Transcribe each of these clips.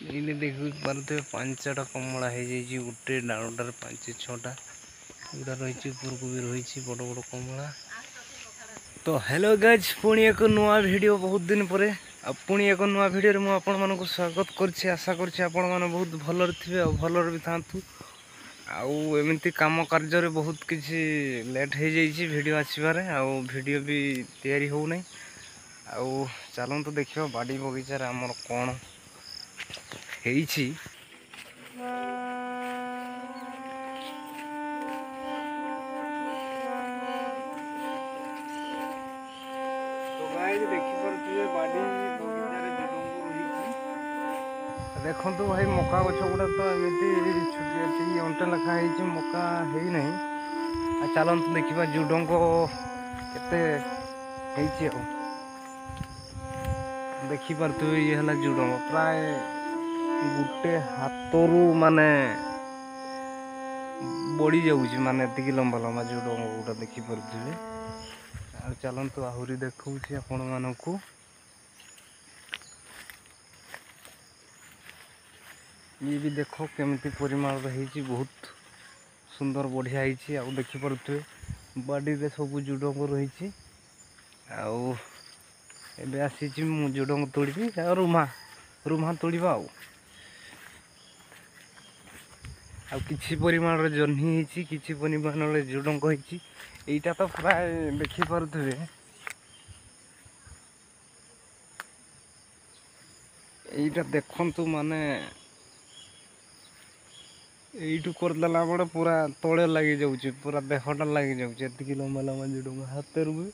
ये देखिए पारे पांचटा कमला हो जाए गोटे डाणटार 5-6टा गुड़ा रही उपरक भी रही बड़ बड़ कमला। तो हेलो गाइज पुणी एक नुआ वीडियो बहुत दिन पर पुणी एक नुआ वीडियो में आपण मानक स्वागत करछि। आशा करछि आपण माने बहुत भलर थिबे और भलर भी थांतु। आउ एमती काम कार्य बहुत किसी लेट हो जाइए वीडियो आसबार आउ वीडियो भी तैयारी हो नहीं। आउ चलतु देखिए बाड़ी बगीचार आमर कौन है। देखु भाई मका गछ गुड़ा तो एमती छुटी अंटे लेखा मका है नहीं। चलतु देखा जुडंग केते देखिपे ये है जुडंग प्राय गोटे हाथरू माने बढ़ी जाऊँ माने एति लंबा लंबा जुडंग गोटा देखिपे। चलतु आहरी देखा आपण मानक ये भी देख केमती परिमाण रही बहुत सुंदर बढ़िया है। देखिपे बाड़ी रे सब जुडंग रही आसी जुडंग तोड़ी रुमा तोड़ा किछि परिमाण जह्नी किछि परिमाण जुडंग होईटा तो प्राय देखिपे। यहीटा देखु माने यू करदेला बड़े पूरा तले लगी जाऊँ पूरा देहटा लगी जाऊँ लंबा लंबा जुडंग हाथ भी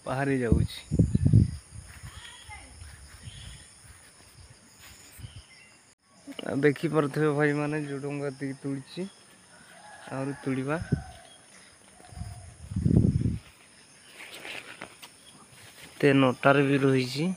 बाहरी जाऊँ। देखिपे भाई माने जुडंग एति तुड़ी और तुड़ा ते नोटार भी रही।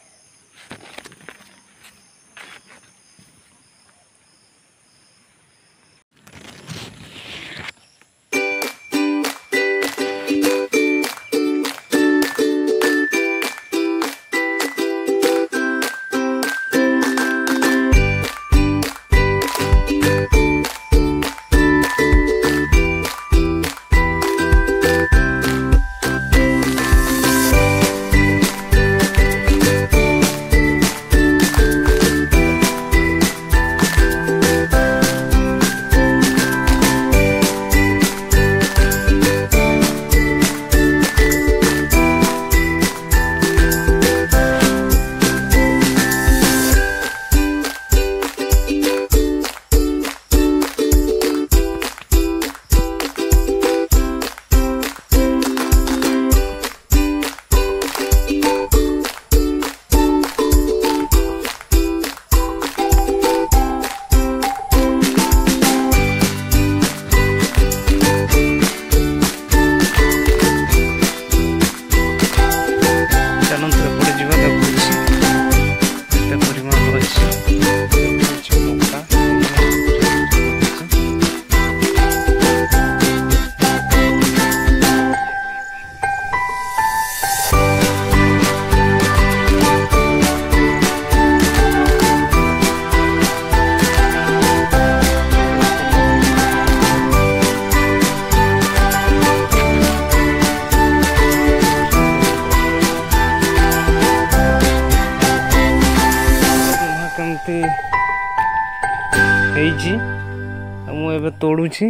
मुझे तोड़ुछि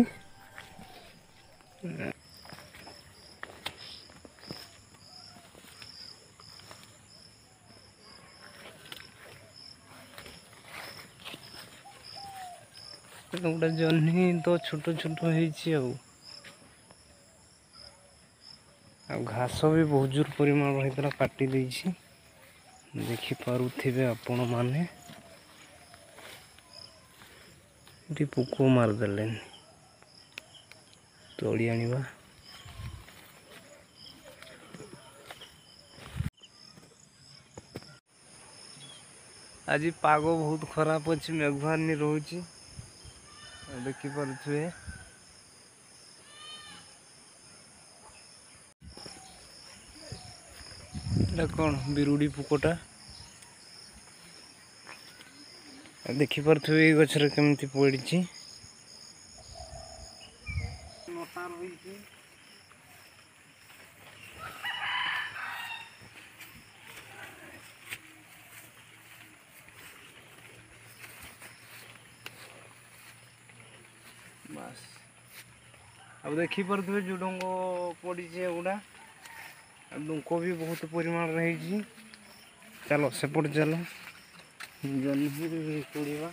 गोटे जह्नी तो छोट छोट घास भी बहुत जोर परिमाण रही काटी देखिपे आपण माने पोक मारदे तोड़ी आनिबा। आज पाग बहुत खराब अच्छी मेघुआनी रोचे देखिपे। कौन बिरुड़ी पोकटा ଦେଖିପାରୁଥିବେ ଏଇ ଗଛରେ କେମିତି ପଡ଼ିଛି। ବାସ୍ ଆଉ ଦେଖିପାରୁଥିବେ ଝୁଡ଼ଙ୍ଗ ପଡ଼ିଛି ଏଗୁଡ଼ା। ଆଉ ଡୁଙ୍କ ବି ବହୁତ ପରିମାଣରେ ହେଇଛି। ଚାଲ ସେପଟେ ଚାଲ ଜହ୍ନି ତୋଳିବା।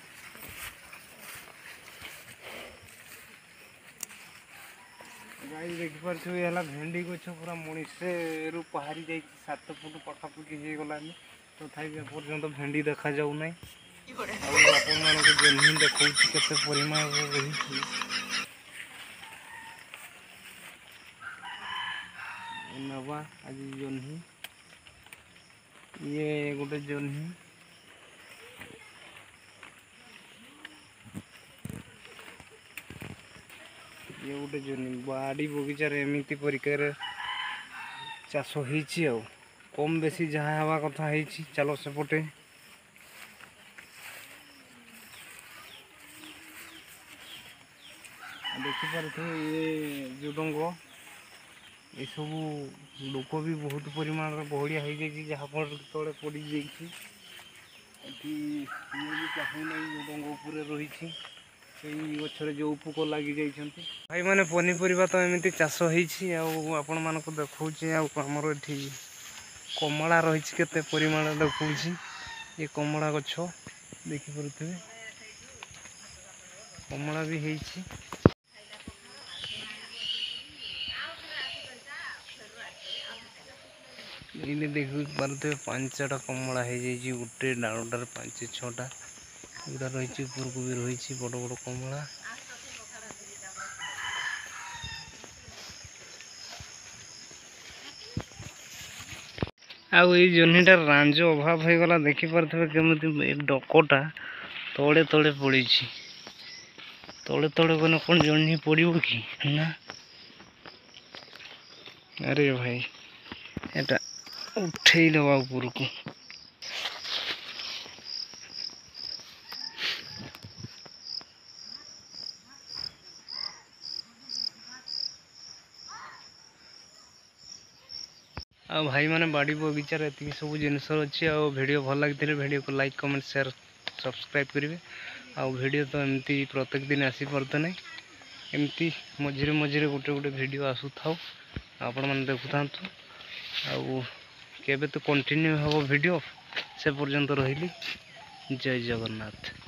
ଗାଈ ଦେଖିପାରୁଥିବେ ହେଲା ଭେଣ୍ଡି ଗଛ ପୁରା ମଣିଷେରୁ ବାହାରି ଯାଇଛି, 7 ଫୁଟ ପାଖାପାଖି ହେଇଗଲାନି, ତଥାପି ଏପର୍ଯ୍ୟନ୍ତ ଭେଣ୍ଡି ଦେଖାଯାଉନାହିଁ। ଆଉ ଆପଣମାନଙ୍କୁ ଜହ୍ନି ଦେଖାଉଛି କେତେ ପରିମାଣରେ ରହିଛି। ନେବା ଆଜି ଜହ୍ନି, ଇଏ ଗୋଟେ ଜହ୍ନି। ଇଏ ଗୋଟେ ଜହ୍ନି। ବାଡ଼ି ବଗିଚାରେ ଏମିତି ପରିକାରେ ଚାଷ ହେଇଛି। ଆଉ କମ୍ ବେଶୀ ଯାହା ହେବା କଥା ହେଇଛି। ଚାଲ ସେପଟେ ଦେଖିପାରୁଥିବେ ଇଏ ଝୁଡ଼ଙ୍ଗ। ଏସବୁ ଲୋକ ବି ବହୁତ ପରିମାଣରେ ବହଳିଆ ହେଇଯାଇଛି, ଯାହାଫଳରେ ତଳେ ପଡ଼ିଯାଇଛି। ଏଠି ଇଏ ବି ଚାହୁଁନାହିଁ, ଝୁଡ଼ଙ୍ଗ ଉପରେ ରହିଛି। ସେଇ ଗଛରେ ଯେଉଁ ପୋକ ଲାଗିଯାଇଛନ୍ତି। ଭାଇମାନେ ପନିପରିବା ତ ଏମିତି ଚାଷ ହେଇଛି। ଆଉ ଆପଣମାନଙ୍କୁ ଦେଖାଉଛି। ଆଉ ଆମର ଏଠି କମଳା ରହିଛି, କେତେ ପରିମାଣ ଦେଖାଉଛି। ଏ କମଳା ଗଛ ଦେଖିପାରୁଥିବେ, କମଳା ବି ହେଇଛି। ଏଇନେ ଦେଖିପାରୁଥିବେ 5ଟା କମଳା ହେଇଯାଇଛି, ଗୋଟେ ଡାଳଟାରେ 5-6ଟା। ଏଗୁଡ଼ା ରହିଛି, ଉପରକୁ ବି ରହିଛି ବଡ଼ ବଡ଼ କମଳା। ଆଉ ଏଇ ଜହ୍ନିଟା ରାଞ୍ଜ ଅଭାବ ହେଇଗଲା। ଦେଖିପାରୁଥିବେ କେମିତି ଏ ଡକଟା ତଳେ ତଳେ ପଡ଼ିଛି। ତଳେ ତଳେ ଗଲେ କ'ଣ ଜହ୍ନି ପଡ଼ିବ କି ନା? ଆରେ ଭାଇ ଏଟା ଉଠେଇ ଦେବା ଉପରକୁ। ଆଉ ଭାଇମାନେ ବାଡ଼ି ବଗିଚାରେ ଏତିକି ସବୁ ଜିନିଷ ଅଛି। ଆଉ ଭିଡ଼ିଓ ଭଲ ଲାଗିଥିଲେ ଭିଡ଼ିଓକୁ ଲାଇକ୍, କମେଣ୍ଟ, ସେୟାର, ସବସ୍କ୍ରାଇବ୍ କରିବେ। ଆଉ ଭିଡ଼ିଓ ତ ଏମିତି ପ୍ରତ୍ୟେକ ଦିନ ଆସିପାରୁତ ନାହିଁ, ଏମିତି ମଝିରେ ମଝିରେ ଗୋଟେ ଭିଡ଼ିଓ ଆସୁଥାଉ, ଆପଣମାନେ ଦେଖୁଥାନ୍ତୁ। ଆଉ କେବେ ତ କଣ୍ଟିନ୍ୟୁ ହେବ ଭିଡ଼ିଓ, ସେ ପର୍ଯ୍ୟନ୍ତ ରହିଲି। ଜୟ ଜଗନ୍ନାଥ।